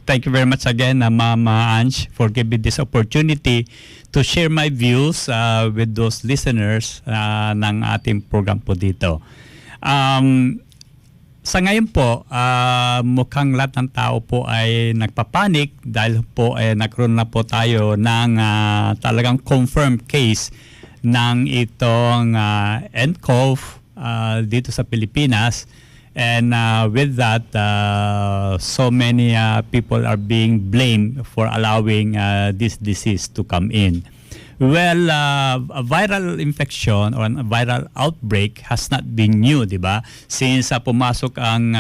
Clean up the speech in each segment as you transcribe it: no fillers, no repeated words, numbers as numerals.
thank you very much again, Ma'am Ange, for giving this opportunity to share my views with those listeners ng ating program po dito. Sa ngayon po, mukhang lahat ng tao po ay nagpapanik dahil po nagkaroon na po tayo ng talagang confirmed case ng itong nCoV dito sa Pilipinas. And with that, so many people are being blamed for allowing this disease to come in. Well, a viral infection or a viral outbreak has not been new, di ba? Since pumasok ang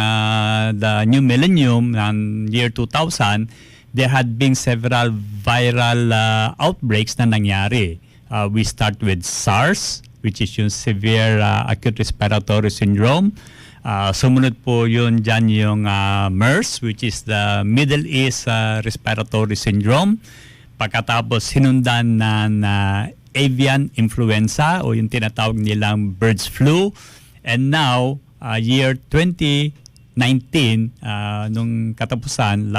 the new millennium ng year 2000, there had been several viral outbreaks na nangyari. We start with SARS, which is yung severe acute respiratory syndrome. Sumunod po yun dyan yung MERS, which is the Middle East Respiratory Syndrome. Pagkatapos sinundan ng avian influenza o yung tinatawag nilang bird's flu. And now, year 2019, nung katapusan,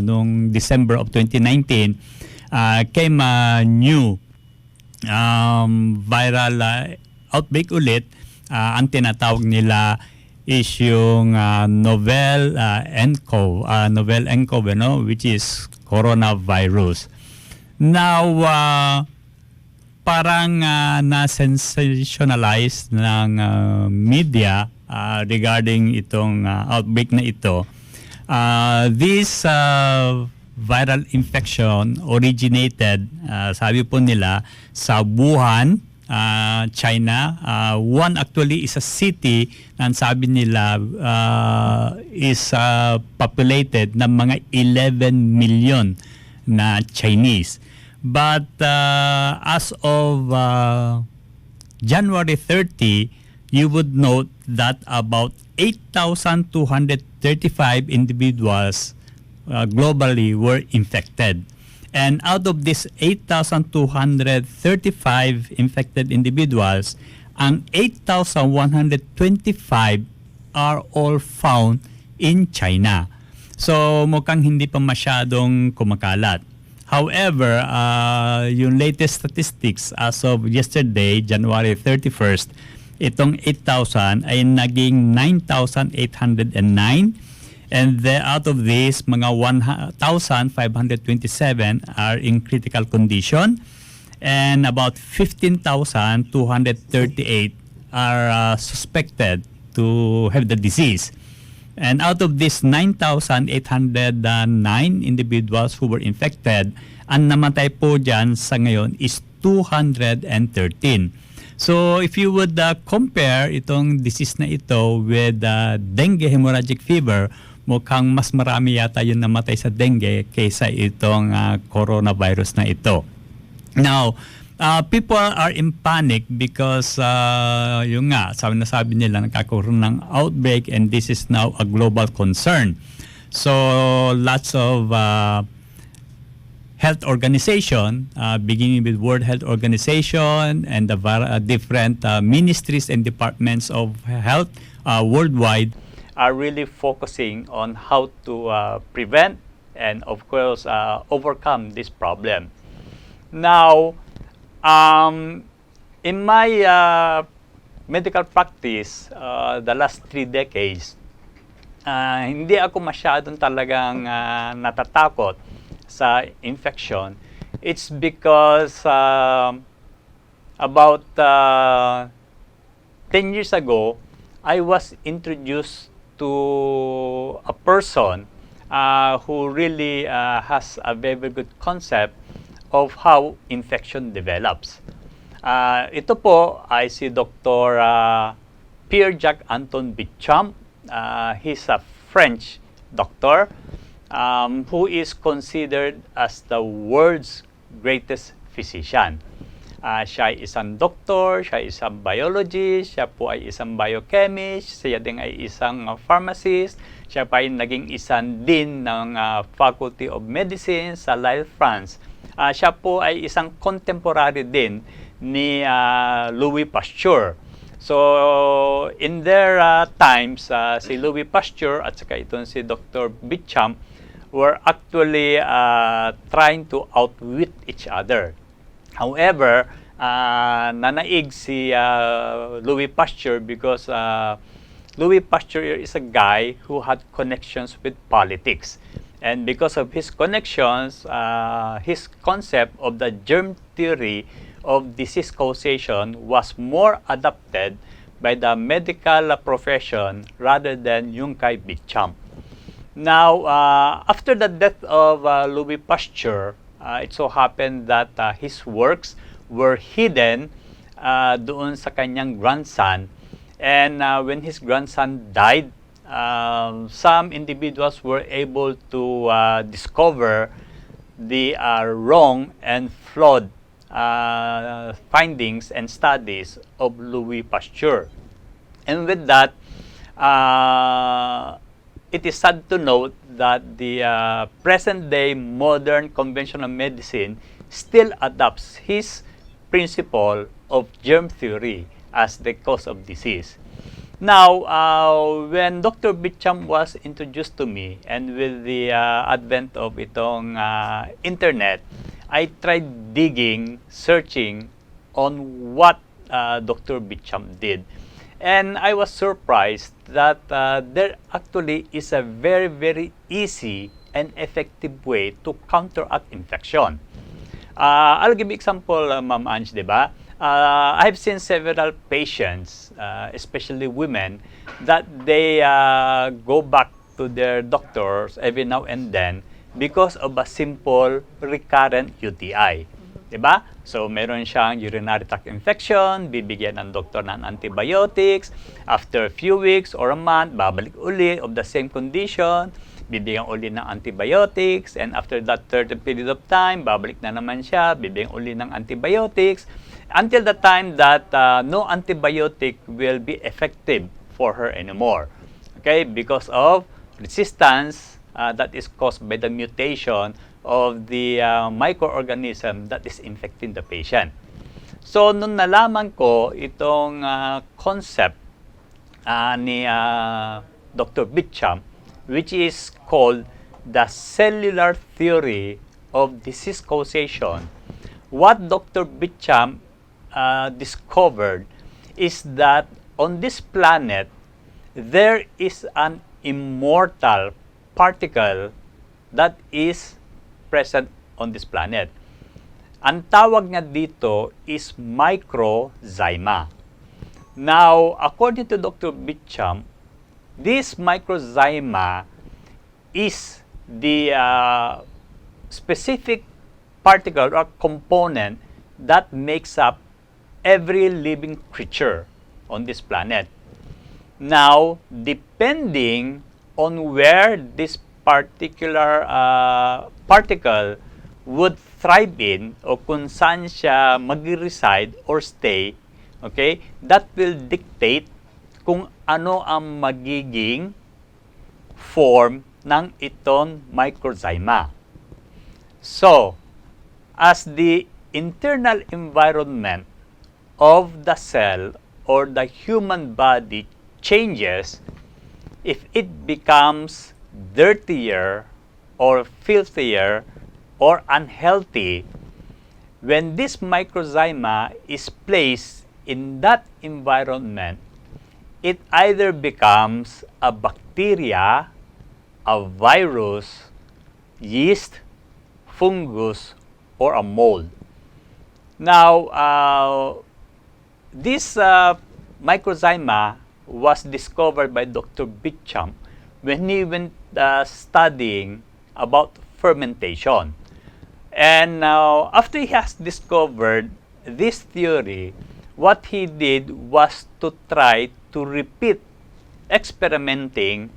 nung December of 2019, came a new viral outbreak ulit. Ang tinatawag nila is yung novel nCoV, which is coronavirus. Now, parang na-sensationalize ng media regarding itong outbreak na ito. This viral infection originated, sabi po nila, sa Wuhan, China. One actually is a city na sabi nila is populated ng mga 11 million na Chinese. But as of January 30, you would note that about 8,235 individuals globally were infected. And out of these 8,235 infected individuals, ang 8,125 are all found in China. So mukhang hindi pa masyadong kumakalat. However, yung latest statistics as of yesterday, January 31st, itong 8,000 ay naging 9,809. And out of these, mga 1,527 are in critical condition, and about 15,238 are suspected to have the disease. And out of these 9,809 individuals who were infected, ang namatay po dyan sa ngayon is 213. So if you would compare itong disease na ito with dengue hemorrhagic fever, mukhang mas marami yata yung namatay sa dengue kaysa itong coronavirus na ito. Now, people are in panic because yung nga, sabi nila nagkakaroon ng outbreak, and this is now a global concern. So lots of health organization, beginning with World Health Organization and the different ministries and departments of health worldwide, are really focusing on how to prevent and, of course, overcome this problem. Now, in my medical practice, the last 3 decades, hindi ako masyadong talagang natatakot sa infection. It's because about 10 years ago, I was introduced to a person who really has a very good concept of how infection develops. Ito po ay si Dr. Pierre-Jacques Anton Bicham. He's a French doctor who is considered as the world's greatest physician. Siya ay isang doktor, siya ay isang biologist, siya po ay isang biochemist, siya din ay isang pharmacist, siya pa ay naging isang dean ng Faculty of Medicine sa Lille, France. Siya po ay isang contemporary din ni Louis Pasteur. So, in their times, si Louis Pasteur at saka itong si Dr. Bicham were actually trying to outwit each other. However, nanaig si Louis Pasteur because Louis Pasteur is a guy who had connections with politics. And because of his connections, his concept of the germ theory of disease causation was more adopted by the medical profession rather than yung kay Beauchamp. Now, after the death of Louis Pasteur, it so happened that his works were hidden doon sa kanyang grandson. And when his grandson died, some individuals were able to discover the wrong and flawed findings and studies of Louis Pasteur. And with that, it is sad to note that the present-day modern conventional medicine still adopts his principle of germ theory as the cause of disease. Now, when Dr. Beauchamp was introduced to me, and with the advent of itong internet, I tried digging, searching on what Dr. Beauchamp did. And I was surprised that there actually is a very, very easy and effective way to counteract infection. I'll give you example, Ma'am Ange, di ba? I've seen several patients, especially women, that they go back to their doctors every now and then because of a simple recurrent UTI. Diba? So, meron siyang urinary tract infection, bibigyan ng doktor ng antibiotics. After a few weeks or a month, babalik uli of the same condition, bibigyan uli ng antibiotics. And after that certain period of time, babalik na naman siya, bibigyan uli ng antibiotics. Until the time that no antibiotic will be effective for her anymore. Okay? Because of resistance that is caused by the mutation of the microorganism that is infecting the patient. So, nung nalaman ko itong concept ni Dr. Beauchamp, which is called the cellular theory of disease causation, what Dr. Beauchamp discovered is that on this planet, there is an immortal particle that is present on this planet. Ang tawag niya dito is microzyma. Now, according to Dr. Beauchamp, this microzyma is the specific particle or component that makes up every living creature on this planet. Now, depending on where this particular particle would thrive in o kung saan siya mag-reside or stay, okay, that will dictate kung ano ang magiging form ng itong microzyma. So, as the internal environment of the cell or the human body changes, if it becomes dirtier or filthier or unhealthy, when this microzyma is placed in that environment, it either becomes a bacteria, a virus, yeast, fungus, or a mold. Now, this microzyma was discovered by Dr. Beauchamp when he went studying about fermentation. And now, after he has discovered this theory, what he did was to try to repeat experimenting,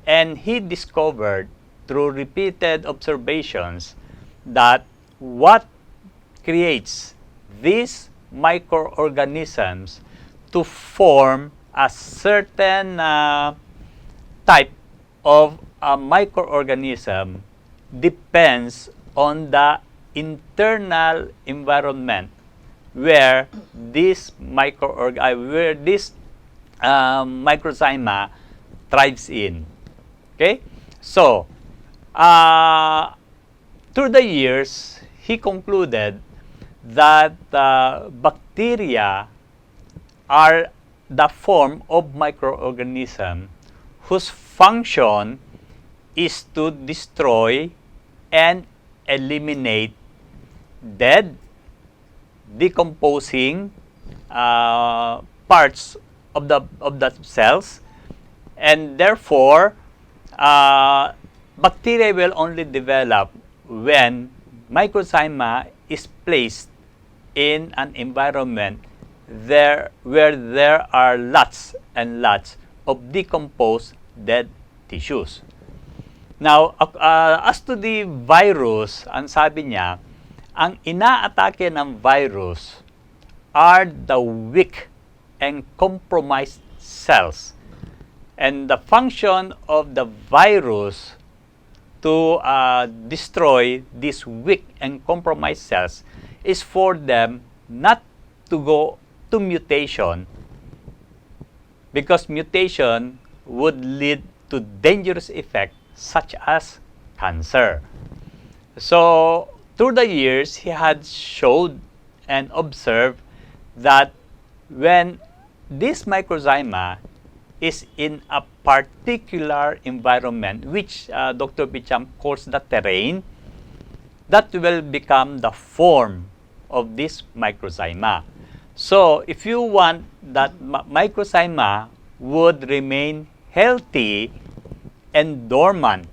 and he discovered through repeated observations that what creates these microorganisms to form a certain type of a microorganism depends on the internal environment where this microzyma thrives in. Okay? So, Through the years, he concluded that bacteria are the form of microorganism whose function is to destroy and eliminate dead, decomposing parts of the cells, and therefore bacteria will only develop when microzyma is placed in an environment where there are lots and lots of decomposed dead tissues. Now, as to the virus, ang sabi niya, ang inaatake ng virus are the weak and compromised cells. And the function of the virus to destroy these weak and compromised cells is for them not to go to mutation, because mutation would lead to dangerous effects such as cancer. So, through the years, he had showed and observed that when this microzyma is in a particular environment, which Dr. Bicham calls the terrain, that will become the form of this microzyma. So, if you want that microzyma would remain healthy and dormant,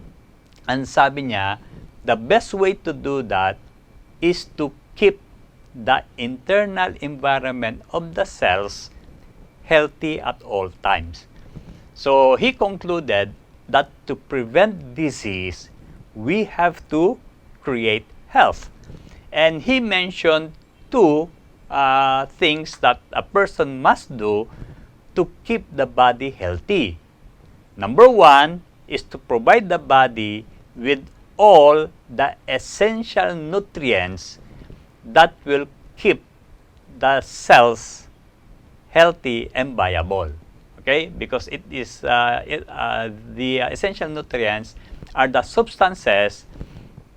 ang sabi niya, the best way to do that is to keep the internal environment of the cells healthy at all times. So he concluded that to prevent disease, we have to create health. And he mentioned two things that a person must do to keep the body healthy. Number one is to provide the body with all the essential nutrients that will keep the cells healthy and viable. Okay? Because it is the essential nutrients are the substances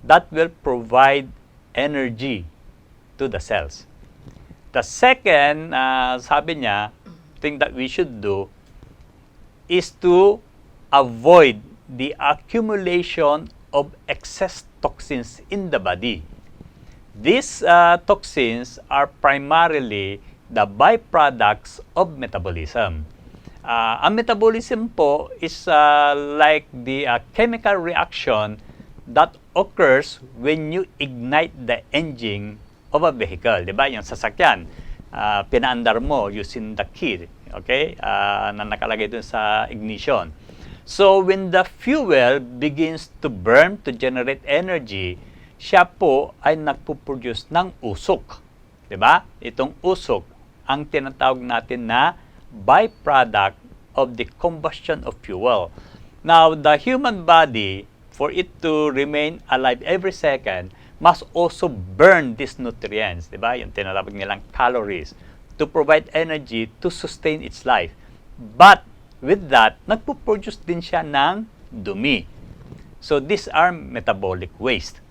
that will provide energy to the cells. The second, sabi niya, thing that we should do is to avoid the accumulation of excess toxins in the body. These toxins are primarily the byproducts of metabolism. Ang metabolism po is like the chemical reaction that occurs when you ignite the engine of a vehicle. Diba? Yung sasakyan, pinaandar mo using the key, okay? Na nakalagay dun sa ignition. So, when the fuel begins to burn to generate energy, siya po ay nagpuproduce ng usok. Diba? Itong usok ang tinatawag natin na byproduct of the combustion of fuel. Now, the human body, for it to remain alive every second, must also burn these nutrients, di ba? Yung tinatawag nilang calories, to provide energy to sustain its life. But, with that, nagpo-produce din siya ng dumi. So, these are metabolic waste.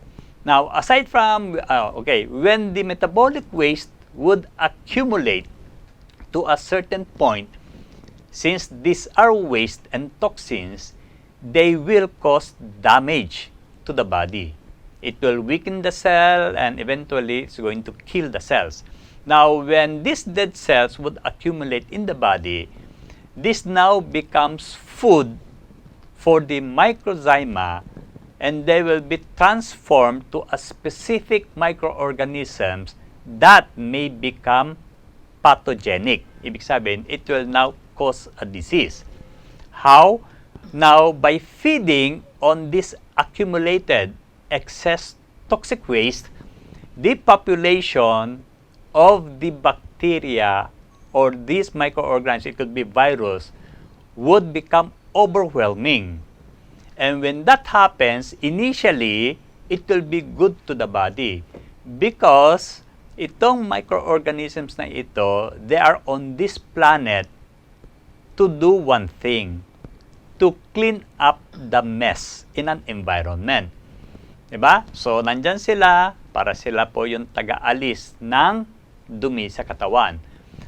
Now, aside from, when the metabolic waste would accumulate to a certain point, since these are waste and toxins, they will cause damage to the body. It will weaken the cell and eventually it's going to kill the cells. Now, when these dead cells would accumulate in the body, this now becomes food for the microzyma, and they will be transformed to a specific microorganisms that may become pathogenic. Ibig sabihin, it will now cause a disease. How? Now, by feeding on this accumulated excess toxic waste, the population of the bacteria or these microorganisms, it could be virus, would become overwhelming. And when that happens, initially, it will be good to the body because itong microorganisms na ito, they are on this planet to do one thing, to clean up the mess in an environment. Diba? So, nandyan sila para sila po yung taga-alis ng dumi sa katawan.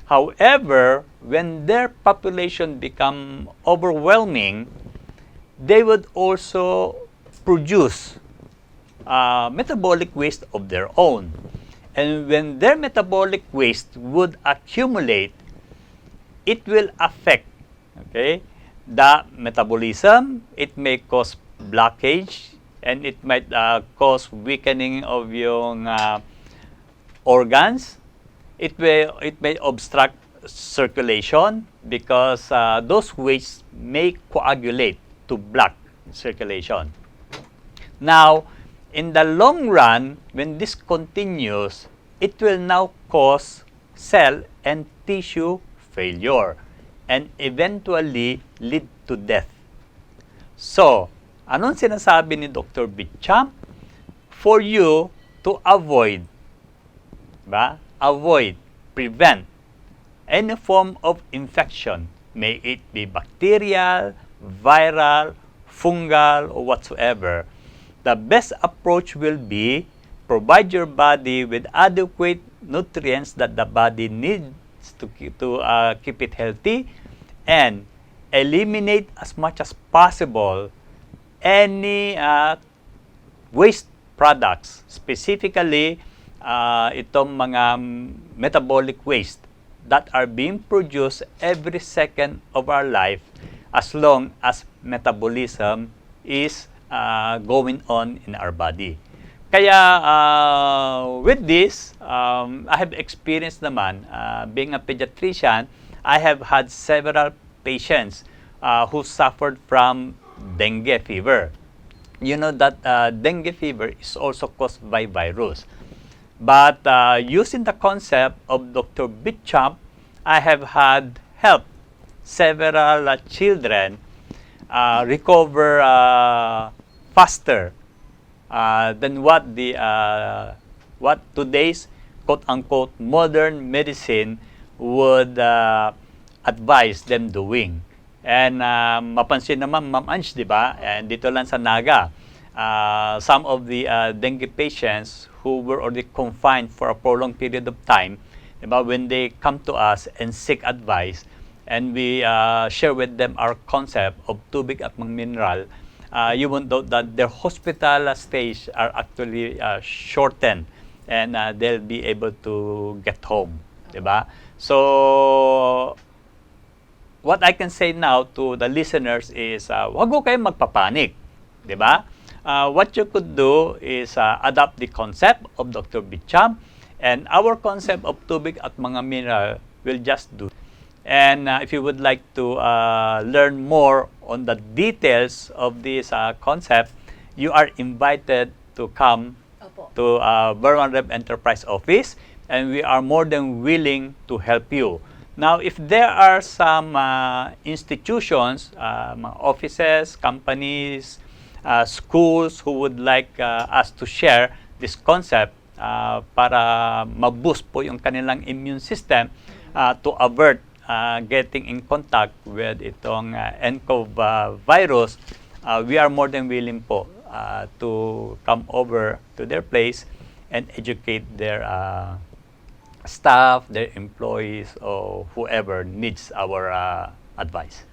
However, when their population become overwhelming, they would also produce metabolic waste of their own. And when their metabolic waste would accumulate, it will affect, okay, the metabolism. It may cause blockage, and it might cause weakening of yung organs. It may obstruct circulation because those wastes may coagulate to block circulation. Now, in the long run, when this continues, it will now cause cell and tissue failure and eventually lead to death. So, anong sinasabi ni Dr. Bicham? For you to avoid, prevent any form of infection, may it be bacterial, viral, fungal, or whatsoever, the best approach will be provide your body with adequate nutrients that the body needs to keep it healthy, and eliminate as much as possible any waste products, specifically itong mga metabolic waste that are being produced every second of our life as long as metabolism is going on in our body. Kaya with this, I have experienced naman, being a pediatrician, I have had several patients who suffered from dengue fever. You know that dengue fever is also caused by virus. But using the concept of Dr. Bicham, I have had helped several children recover faster than what today's quote-unquote modern medicine would advise them doing. And mapansin naman, Ma'am Ange, di ba? And dito lang sa Naga, some of the dengue patients who were already confined for a prolonged period of time, di ba, when they come to us and seek advice, and we share with them our concept of tubig at mga mineral, you won't doubt that their hospital stays are actually shortened, and they'll be able to get home, di ba? So, what I can say now to the listeners is, wag ko kayong magpapanik, di ba? What you could do is adopt the concept of Dr. Bicham, and our concept of tubig at mga mineral will just do. And if you would like to learn more on the details of this concept, you are invited to come to Berman Rev Enterprise Office, and we are more than willing to help you. Now, if there are some institutions, offices, companies, schools who would like us to share this concept para ma-boost po yung kanilang immune system to avert getting in contact with itong nCoV virus, we are more than willing po to come over to their place and educate their staff, their employees, or whoever needs our advice.